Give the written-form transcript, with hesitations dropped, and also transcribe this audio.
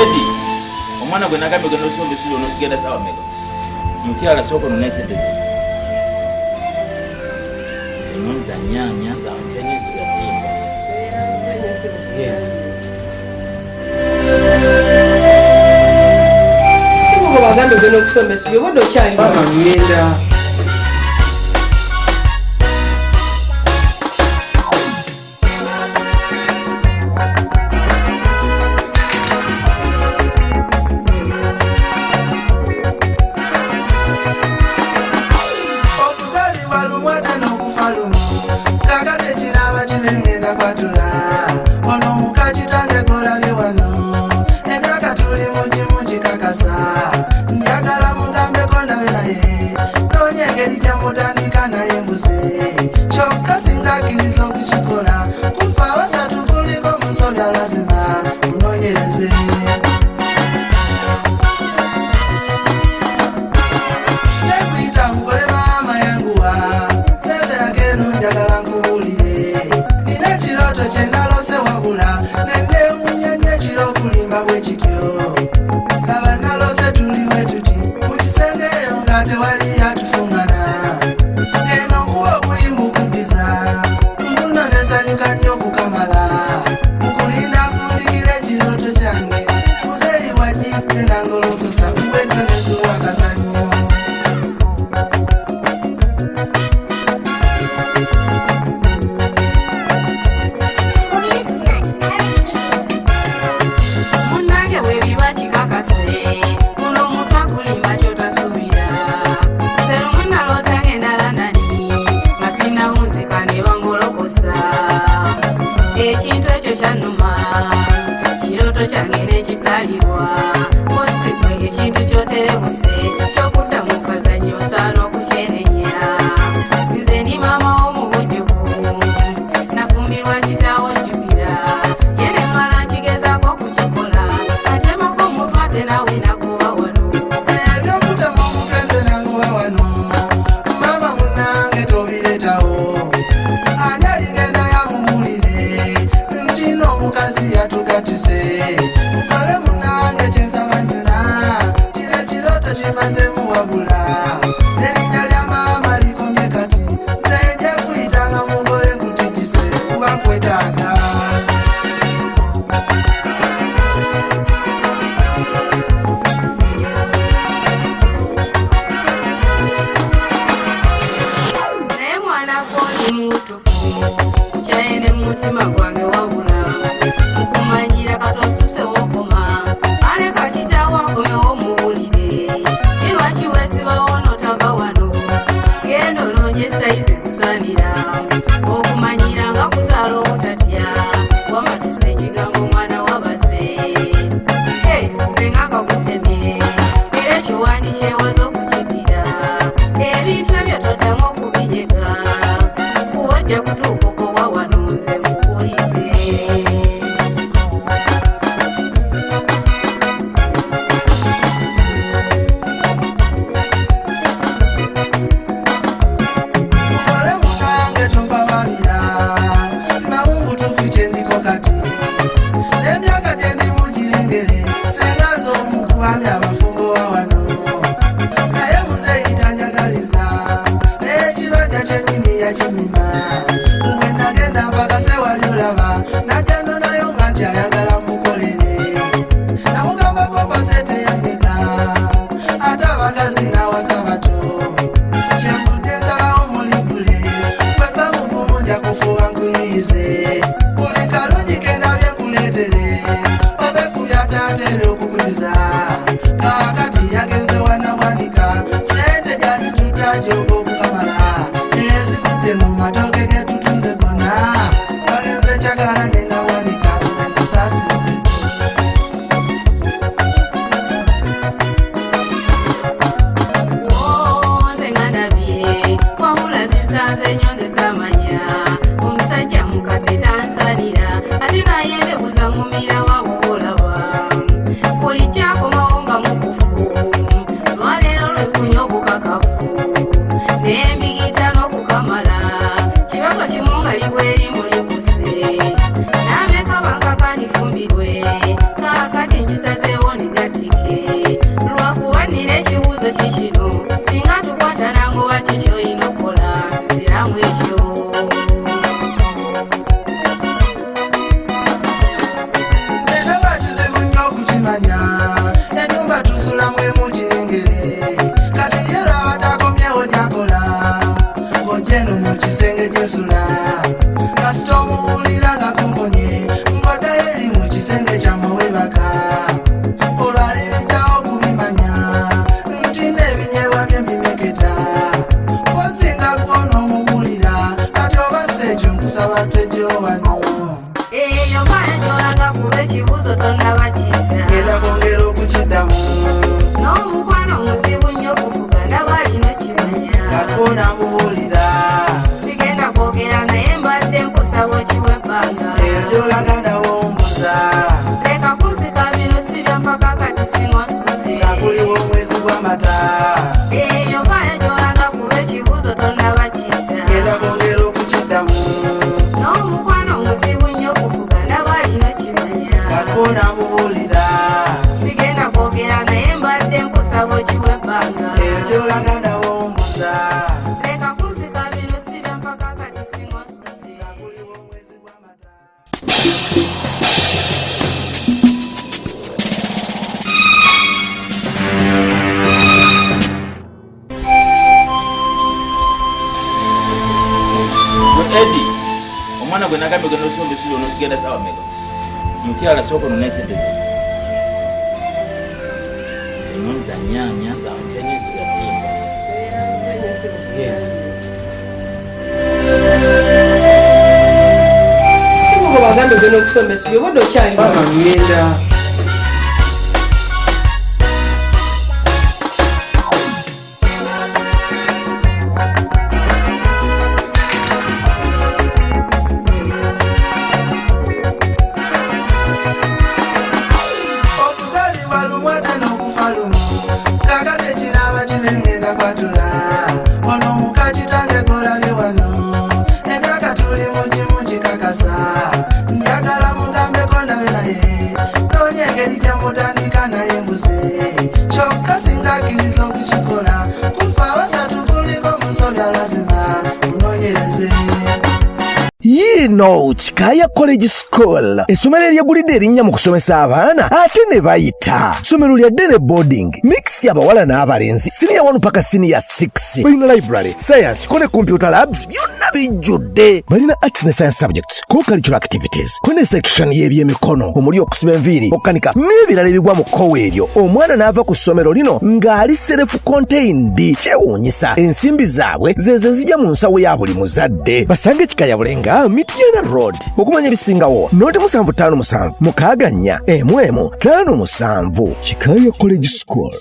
Edi, omwana gwe nagambe gwe nosombe silo nosigenda sawa mega. Mukyala soko nonesete. Nonta nyanya za mtene ya timba. Siku kwa bagambe gwe nokusombe silo bodo chali. Baba ngenda. Omusajja mukadde tansa tonnabakiza ngenda kwongera okukiddamu n'omukwano muzibu nnyo okuvuga ndaba alina kimanya kakona mubuulira sigenda kwogera naye mbadde nkusaba okiwa ebbanga eyo gy'olaga ndawombuza leka kunsika bino si bya mpaka kati sing'osudde kakuliwo omwezi gw'amata eyo mpayo gy'olaga kuba ekibuzo tonnabakiza ngenda kwongera okukiddamu n'omukwano muzibu nnyo okuvuga ndaba alina kimanya kakona mubuulira sigenda kwogera naye mbadde nkusaba okiwa ebbanga eyo gy'olaga ndawombuza leka kunsika bino si bya mpaka kati sing'osudde kakuliwo omwezi gw'amata Edi, omwana gwe nagambye genda osomba essubi onokigenda sawa meka. Mukyala sooka ononeeseteze. Zino za nnyaanya za mukenye zigatimba. Sibugo bagambye ogenda okusomba essubi obadde okyalina. Mama ngenda okuzalibwa lumu ate n'okufa lumu kakati ekiraba kino ngenda kwatula ono omuka kitange golabye wano emyaka tuli mugimu kikakasa njagala mugambeko nabe naye noonya engeri gyemutandika naye mbuze kyokka singa akkiriza okukikola kufa abasatu kuliko musobya lazima munoonyereze Yino Chikaya College School essomero eryegulidde erinnya mu kusomesa abaana ate ne bayita ssomero lya ddene boarding mix y'abawala n'abalenzi senior 1 paka senior 6 balina library science ko ne computer labs byonna bijjudde balina arts ne science subjects co-curricular activities ko ne section y'ebyemikono omuli okusiba enviiri okukanika n'ebirala ebigwa mu kkowe eryo omwana n'ava ku ssomero lino ng'ali self contained kyewuunyisa ensimbi zaabwe ze zijja mu nsawo ya buli muzadde basange Chikaya Bulenga Mityana Road okumanya ebisingawo noti 757 mukaaga 4 11 57 Chikaya College School.